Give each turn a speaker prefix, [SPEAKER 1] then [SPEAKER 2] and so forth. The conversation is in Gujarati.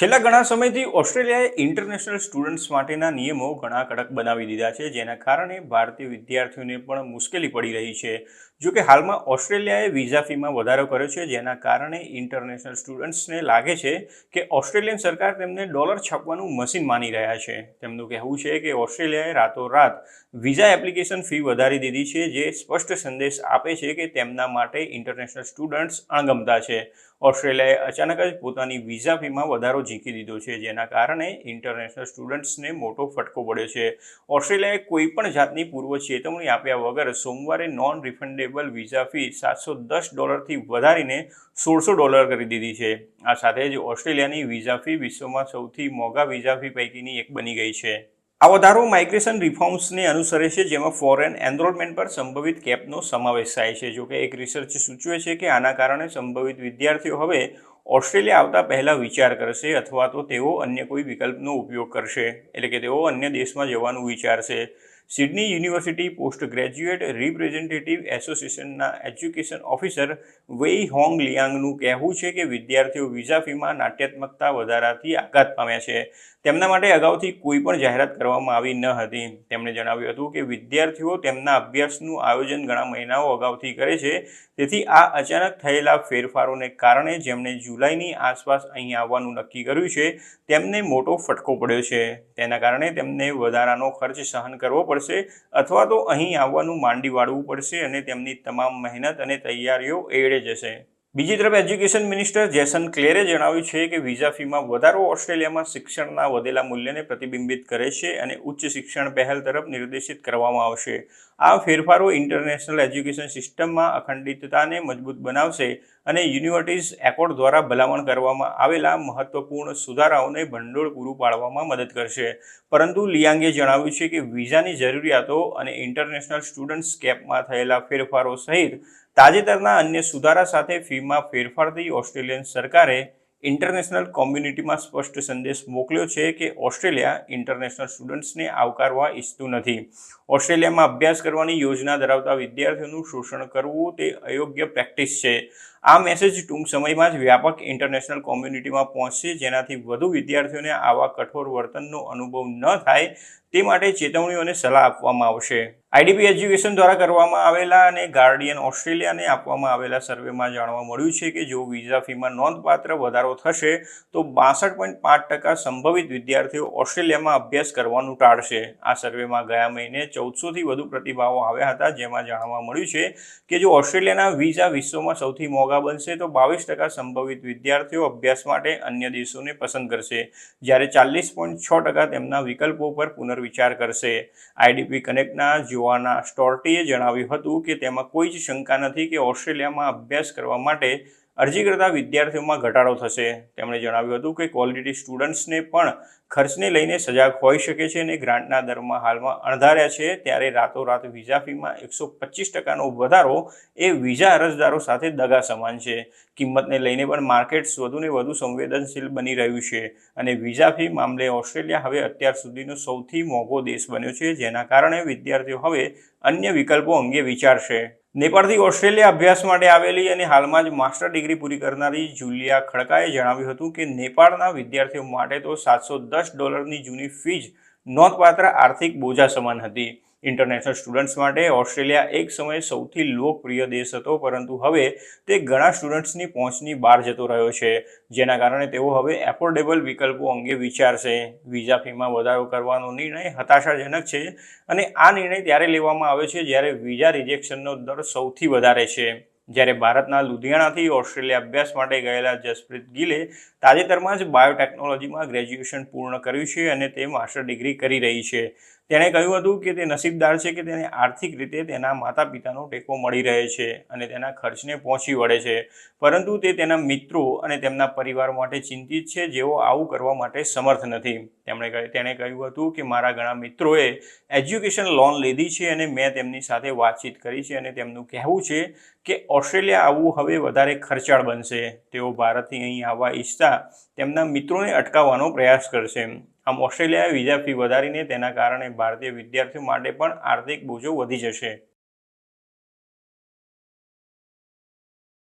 [SPEAKER 1] છેલ્લા ઘણા સમયથી ઓસ્ટ્રેલિયાએ ઇન્ટરનેશનલ સ્ટુડન્ટ્સ માટેના નિયમો ઘણા કડક બનાવી દીધા છે, જેના કારણે ભારતીય વિદ્યાર્થીઓને પણ મુશ્કેલી પડી રહી છે. જો કે હાલમાં ઓસ્ટ્રેલિયાએ વિઝા ફીમાં વધારો કર્યો છે, જેના કારણે ઇન્ટરનેશનલ સ્ટુડન્ટ્સને લાગે છે કે ઓસ્ટ્રેલિયન સરકાર તેમને ડોલર છાપવાનું મશીન માની રહ્યા છે. તેમનું કહેવું છે કે ઓસ્ટ્રેલિયાએ રાતોરાત વિઝા એપ્લિકેશન ફી વધારી દીધી છે, જે સ્પષ્ટ સંદેશ આપે છે કે તેમના માટે ઇન્ટરનેશનલ સ્ટુડન્ટ્સ અણગમતા છે. ઓસ્ટ્રેલિયાએ અચાનક જ પોતાની વિઝા ફીમાં વધારો ઝીકી દીધો છે, જેના કારણે ઇન્ટરનેશનલ સ્ટુડન્ટ્સને મોટો ફટકો પડ્યો છે. ઓસ્ટ્રેલિયાએ કોઈપણ જાતની પૂર્વ ચેતવણી આપ્યા વગર સોમવારે નોન રિફંડેબલ વિઝા ફી $710થી વધારીને $1600 કરી દીધી છે. આ સાથે જ ઓસ્ટ્રેલિયાની વિઝા ફી વિશ્વમાં સૌથી મોંઘા વિઝા ફી પૈકીની એક બની ગઈ છે. આ વધારો માઇગ્રેશન રિફોર્મ્સને અનુસરે છે, જેમાં ફોરેન એનરોલમેન્ટ પર સંભવિત કેપનો સમાવેશ થાય છે. જોકે એક રિસર્ચ સૂચવે છે કે આના કારણે સંભવિત વિદ્યાર્થીઓ હવે ઓસ્ટ્રેલિયા આવતા પહેલા વિચાર કરશે, અથવા તો તેઓ અન્ય કોઈ વિકલ્પનો ઉપયોગ કરશે, એટલે કે તેઓ અન્ય દેશમાં જવાનું વિચારશે. Sydney university post graduate representative એસોસિએશનના એજ્યુકેશન ઓફિસર વેઈ હોંગ લિયાંગનું કહેવું છે કે વિદ્યાર્થીઓ વિઝા ફીમાં નાટ્યાત્મકતા વધારાથી આઘાત પામ્યા છે. તેમના માટે અગાઉથી કોઈ પણ જાહેરાત કરવામાં આવી ન હતી. તેમણે જણાવ્યું હતું કે વિદ્યાર્થીઓ તેમના અભ્યાસનું આયોજન ઘણા મહિનાઓ અગાઉથી કરે છે, તેથી આ અચાનક થયેલા ફેરફારોને કારણે જેમણે જુલાઈની આસપાસ અહીં આવવાનું નક્કી કર્યું છે, તેમને મોટો ફટકો પડ્યો છે. તેના કારણે તેમને વધારાનો ખર્ચ સહન કરવો પડશે, અથવા તો અહીં આવવાનું માંડી વાળવું પડશે અને તેમની તમામ મહેનત અને તૈયારીઓ એળે જશે. બીજી તરફ એજ્યુકેશન મિનિસ્ટર જેસન ક્લેરે જણાવ્યું છે કે વિઝા ફીમાં વધારો ઓસ્ટ્રેલિયામાં શિક્ષણના વધેલા મૂલ્યને પ્રતિબિંબિત કરે છે અને ઉચ્ચ શિક્ષણ પહેલ તરફ નિર્દેશિત કરવામાં આવશે. આ ફેરફારો ઇન્ટરનેશનલ એજ્યુકેશન સિસ્ટમમાં અખંડિતતાને મજબૂત બનાવશે અને યુનિવર્સિટીઝ એકોર્ડ દ્વારા ભલામણ કરવામાં આવેલા મહત્વપૂર્ણ સુધારાઓને ભંડોળ પૂરું પાડવામાં મદદ કરશે. પરંતુ લિયાંગે જણાવ્યું છે કે વિઝાની જરૂરિયાતો અને ઇન્ટરનેશનલ સ્ટુડન્ટ્સ કેપમાં થયેલા ફેરફારો સહિત તાજેતરના અન્ય સુધારા સાથે ફીમાં ફેરફારથી ઓસ્ટ્રેલિયન સરકારે ઇન્ટરનેશનલ કોમ્યુનિટીમાં સ્પષ્ટ સંદેશ મોકલ્યો છે કે ઓસ્ટ્રેલિયા ઇન્ટરનેશનલ સ્ટુડન્ટ્સને આવકારવા ઈચ્છતું નથી. ઓસ્ટ્રેલિયામાં અભ્યાસ કરવાની યોજના ધરાવતા વિદ્યાર્થીઓનું શોષણ કરવું તે અયોગ્ય પ્રેક્ટિસ છે. આ મેસેજ ટૂંક સમયમાં જ વ્યાપક ઇન્ટરનેશનલ કોમ્યુનિટીમાં પહોંચશે, જેનાથી વધુ વિદ્યાર્થીઓને આવા કઠોર વર્તનનો અનુભવ ન થાય તે માટે ચેતવણીઓ અને સલાહ આપવામાં આવશે. આઈડીપી એજ્યુકેશન દ્વારા કરવામાં આવેલા અને ગાર્ડિયન ઓસ્ટ્રેલિયાને આપવામાં આવેલા સર્વેમાં જાણવા મળ્યું છે કે જો વિઝા ફીમાં નોંધપાત્ર વધારો થશે તો 62.5% સંભવિત વિદ્યાર્થીઓ ઓસ્ટ્રેલિયામાં અભ્યાસ કરવાનું ટાળશે. આ સર્વેમાં ગયા મહિને 1400થી વધુ પ્રતિભાવો આવ્યા હતા, જેમાં જાણવા મળ્યું છે કે જો ઓસ્ટ્રેલિયાના વિઝા વિશ્વમાં સૌથી મોંઘા બનશે તો 22% સંભવિત વિદ્યાર્થીઓ અભ્યાસ માટે અન્ય દેશોને પસંદ કરશે, જ્યારે 40.6% તેમના વિકલ્પો પર પુનર્વિચાર કરશે. આઈડીપી કનેક્ટના જોઆના સ્ટોર્ટીએ જણાવ્યું હતું કે તેમાં કોઈ જ શંકા નથી કે ઓસ્ટ્રેલિયામાં અભ્યાસ કરવા માટે અરજી કરતા વિદ્યાર્થીઓમાં ઘટાડો થશે. તેમણે જણાવ્યું હતું કે ક્વોલિટી સ્ટુડન્ટ્સને પણ ખર્ચને લઈને સજાગ હોઈ શકે છે અને ગ્રાન્ટના દરમાં હાલમાં અણધાર્યા છે, ત્યારે રાતોરાત વિઝા ફીમાં 125%નો વધારો એ વિઝા અરજદારો સાથે દગા સમાન છે. કિંમતને લઈને પણ માર્કેટ્સ વધુને વધુ સંવેદનશીલ બની રહ્યું છે અને વિઝા ફી મામલે ઓસ્ટ્રેલિયા હવે અત્યાર સુધીનો સૌથી મોંઘો દેશ બન્યો છે, જેના કારણે વિદ્યાર્થીઓ હવે અન્ય વિકલ્પો અંગે વિચારશે. નેપાળથી ઓસ્ટ્રેલિયા અભ્યાસ માટે આવેલી અને હાલમાં જ માસ્ટર ડિગ્રી પૂરી કરનારી જુલિયા ખડકાએ જણાવ્યું હતું કે નેપાળના વિદ્યાર્થીઓ માટે તો $710ની જૂની ફી જ નોંધપાત્ર આર્થિક બોજા સમાન હતી. ઇન્ટરનેશનલ સ્ટુડન્ટ્સ માટે ઓસ્ટ્રેલિયા એક સમયે સૌથી લોકપ્રિય દેશ હતો, પરંતુ હવે તે ઘણા સ્ટુડન્ટ્સની પહોંચની બહાર જતો રહ્યો છે, જેના કારણે તેઓ હવે એફોર્ડેબલ વિકલ્પો અંગે વિચારશે. વિઝા ફીમાં વધારો કરવાનો નિર્ણય હતાશાજનક છે અને આ નિર્ણય ત્યારે લેવામાં આવે છે જ્યારે વિઝા રિજેક્શનનો દર સૌથી વધારે છે. જ્યારે ભારતના લુધિયાણાથી ઓસ્ટ્રેલિયા અભ્યાસ માટે ગયેલા જસપ્રીત ગિલે તાજેતરમાં જ બાયોટેકનોલોજીમાં ગ્રેજ્યુએશન પૂર્ણ કર્યું છે અને તે માસ્ટર ડિગ્રી કરી રહી છે. તેણે કહ્યું હતું કે તે નસીબદાર છે કે તેને આર્થિક રીતે તેના માતા પિતાનો ટેકો મળી રહે છે અને તેના ખર્ચને પહોંચી વળે છે, પરંતુ તે તેના મિત્રો અને તેમના પરિવાર માટે ચિંતિત છે જેઓ આવું કરવા માટે સમર્થ નથી. તેણે કહ્યું હતું કે મારા ઘણા મિત્રોએ એજ્યુકેશન લોન લીધી છે અને મેં તેમની સાથે વાતચીત કરી છે અને તેમનું કહેવું છે કે ઓસ્ટ્રેલિયા આવવું હવે વધારે ખર્ચાળ બનશે. તેઓ ભારતથી અહીં આવવા ઈચ્છતા તેમના મિત્રોને અટકાવવાનો પ્રયાસ કરશે. આમ ઓસ્ટ્રેલિયાએ વિઝા ફી વધારીને તેના કારણે ભારતીય વિદ્યાર્થીઓ માટે પણ આર્થિક બોજો વધી જશે.